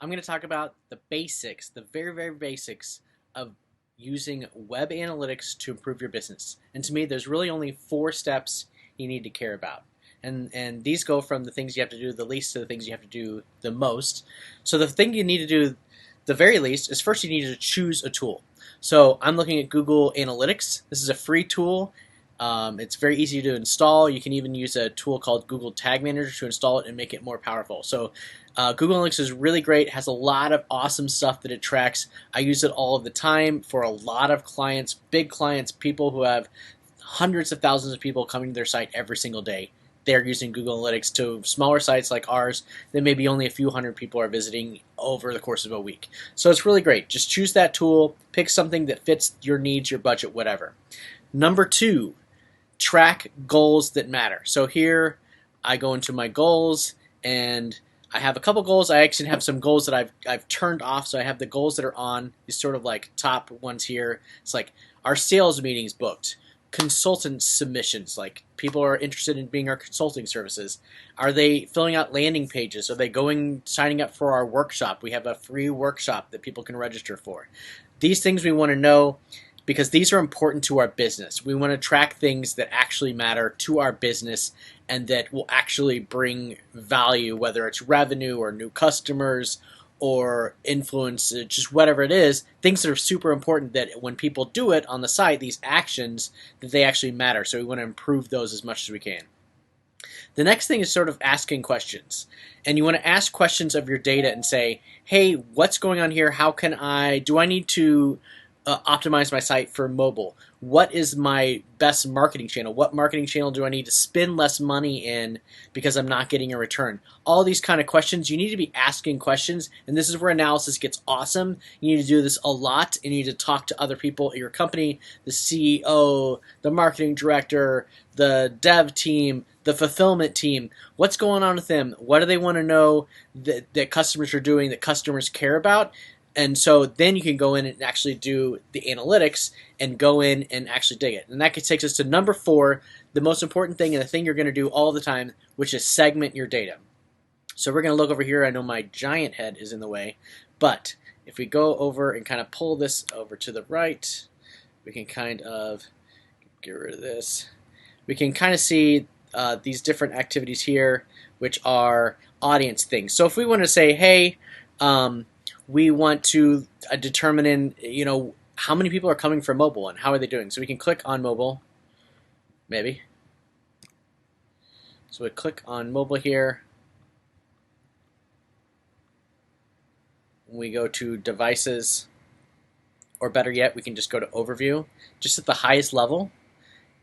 I'm going to talk about the basics, the very, very basics of using web analytics to improve your business. And to me, there's really only 4 steps you need to care about. And these go from the things you have to do the least to the things you have to do the most. So the thing you need to do the very least is first you need to choose a tool. So I'm looking at Google Analytics. This is a free tool. It's very easy to install. You can even use a tool called Google Tag Manager to install it and make it more powerful. So Google Analytics is really great. It has a lot of awesome stuff that it tracks. I use it all of the time for a lot of clients, big clients, people who have hundreds of thousands of people coming to their site every single day. They're using Google Analytics. To smaller sites like ours, then maybe only a few hundred people are visiting over the course of a week. So it's really great. Just choose that tool, pick something that fits your needs, your budget, whatever. Number 2, track goals that matter. So here I go into my goals and I have a couple goals. I actually have some goals that I've turned off. So I have the goals that are on, these sort of like top ones here. It's like our sales meetings booked, consultant submissions, like people are interested in being our consulting services. Are they filling out landing pages? Are they signing up for our workshop? We have a free workshop that people can register for. These things we want to know because these are important to our business. We want to track things that actually matter to our business and that will actually bring value, whether it's revenue or new customers or influence, just whatever it is, things that are super important that when people do it on the site, these actions, that they actually matter. So we want to improve those as much as we can. The next thing is sort of asking questions. And you want to ask questions of your data and say, hey, what's going on here? Do I need to optimize my site for mobile? What is my best marketing channel? What marketing channel do I need to spend less money in because I'm not getting a return? All these kind of questions, you need to be asking questions, and this is where analysis gets awesome. You need to do this a lot, and you need to talk to other people at your company, the CEO, the marketing director, the dev team, the fulfillment team. What's going on with them? What do they want to know that customers are doing, that customers care about? And so then you can go in and actually do the analytics and go in and actually dig it. And that takes us to number 4, the most important thing and the thing you're going to do all the time, which is segment your data. So we're going to look over here. I know my giant head is in the way, but if we go over and kind of pull this over to the right, we can kind of get rid of this. We can kind of see these different activities here, which are audience things. So if we want to say, hey, we want to determine how many people are coming from mobile and how are they doing. So we can click on mobile, maybe. So we click on mobile here. We go to devices, or better yet, we can just go to overview, just at the highest level,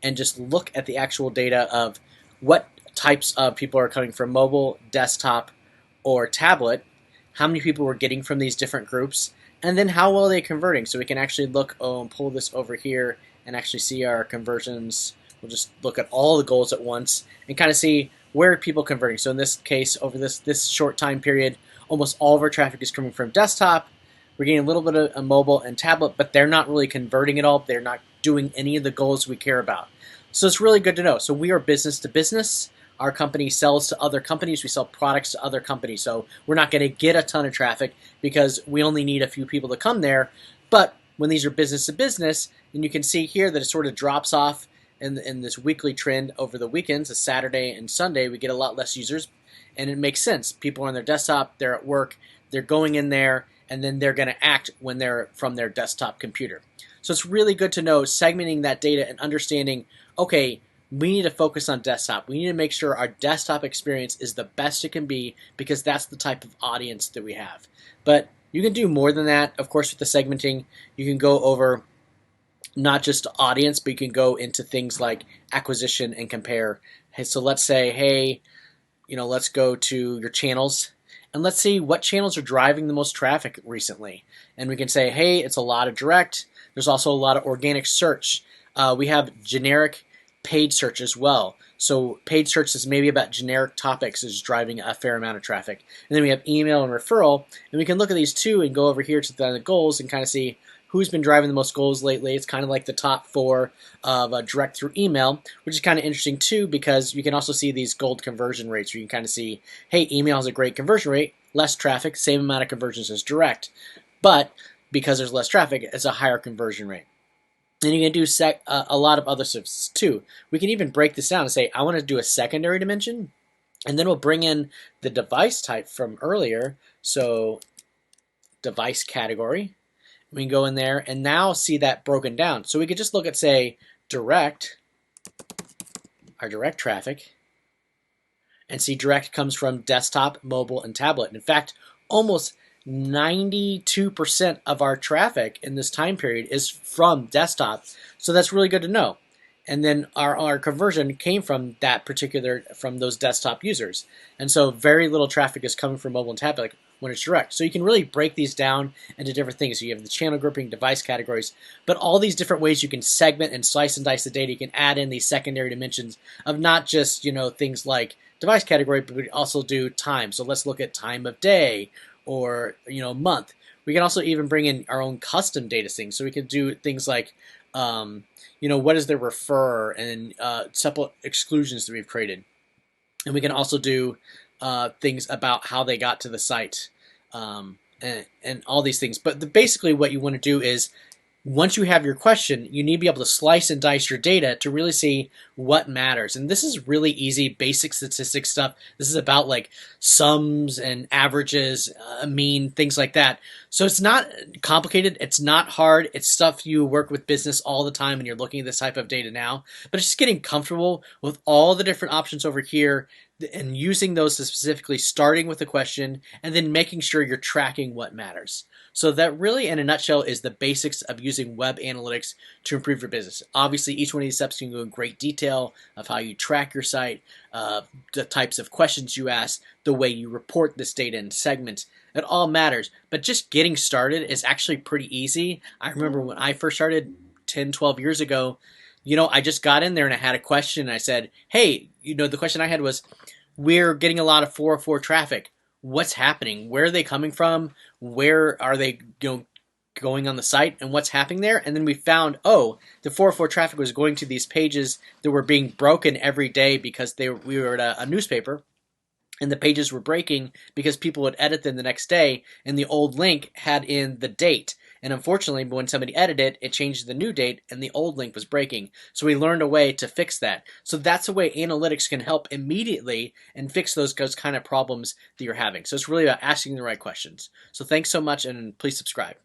and just look at the actual data of what types of people are coming from mobile, desktop, or tablet, how many people we're getting from these different groups, and then how well are they converting. So we can actually look and pull this over here and actually see our conversions. We'll just look at all the goals at once and kind of see where are people converting. So in this case, over this short time period, almost all of our traffic is coming from desktop. We're getting a little bit of mobile and tablet, but they're not really converting at all. They're not doing any of the goals we care about. So it's really good to know. So we are business to business. Our company sells to other companies. We sell products to other companies. So we're not going to get a ton of traffic because we only need a few people to come there. But when these are business to business, and you can see here that it sort of drops off in this weekly trend over the weekends, a Saturday and Sunday, we get a lot less users. And it makes sense. People are on their desktop, they're at work, they're going in there, and then they're going to act when they're from their desktop computer. So it's really good to know segmenting that data and understanding, okay, we need to focus on desktop. We need to make sure our desktop experience is the best it can be because that's the type of audience that we have. But you can do more than that. Of course, with the segmenting, you can go over not just audience, but you can go into things like acquisition and compare. So let's say, hey, let's go to your channels and let's see what channels are driving the most traffic recently. And we can say, hey, it's a lot of direct. There's also a lot of organic search. We have generic paid search as well. So paid search is maybe about generic topics is driving a fair amount of traffic. And then we have email and referral. And we can look at these two and go over here to the goals and kind of see who's been driving the most goals lately. It's kind of like the top 4 of direct through email, which is kind of interesting too because you can also see these gold conversion rates where you can kind of see, hey, email has a great conversion rate. less traffic, same amount of conversions as direct, but because there's less traffic, it's a higher conversion rate. And you can do a lot of other stuff too. We can even break this down and say, I want to do a secondary dimension, and then we'll bring in the device type from earlier. So device category. We can go in there and now see that broken down. So we could just look at, say, direct, our direct traffic, and see direct comes from desktop, mobile, and tablet. In fact, almost 92% of our traffic in this time period is from desktop. So that's really good to know. And then our conversion came from from those desktop users. And so very little traffic is coming from mobile and tablet when it's direct. So you can really break these down into different things. So you have the channel grouping, device categories, but all these different ways you can segment and slice and dice the data. You can add in these secondary dimensions of not just, things like device category, but we also do time. So let's look at time of day or, month. We can also even bring in our own custom data things. So we can do things like, what is the refer and separate exclusions that we've created. And we can also do things about how they got to the site and all these things. But basically what you want to do is, once you have your question, you need to be able to slice and dice your data to really see what matters. And this is really easy, basic statistics stuff. This is about like sums and averages, mean, things like that. So it's not complicated. It's not hard. It's stuff you work with business all the time when you're looking at this type of data now. But it's just getting comfortable with all the different options over here and using those specifically, starting with a question and then making sure you're tracking what matters. So that really, in a nutshell, is the basics of using web analytics to improve your business. Obviously, each one of these steps can go in great detail of how you track your site, the types of questions you ask, the way you report this data in segments. It all matters. But just getting started is actually pretty easy. I remember when I first started 10, 12 years ago, I just got in there and I had a question. And I said, hey, the question I had was, we're getting a lot of 404 traffic. What's happening? Where are they coming from? Where are they going on the site, and what's happening there? And then we found, the 404 traffic was going to these pages that were being broken every day because we were at a newspaper, and the pages were breaking because people would edit them the next day, and the old link had in the date. And unfortunately, when somebody edited it changed the new date, and the old link was breaking. So we learned a way to fix that. So that's a way analytics can help immediately and fix those kind of problems that you're having. So it's really about asking the right questions. So thanks so much, and please subscribe.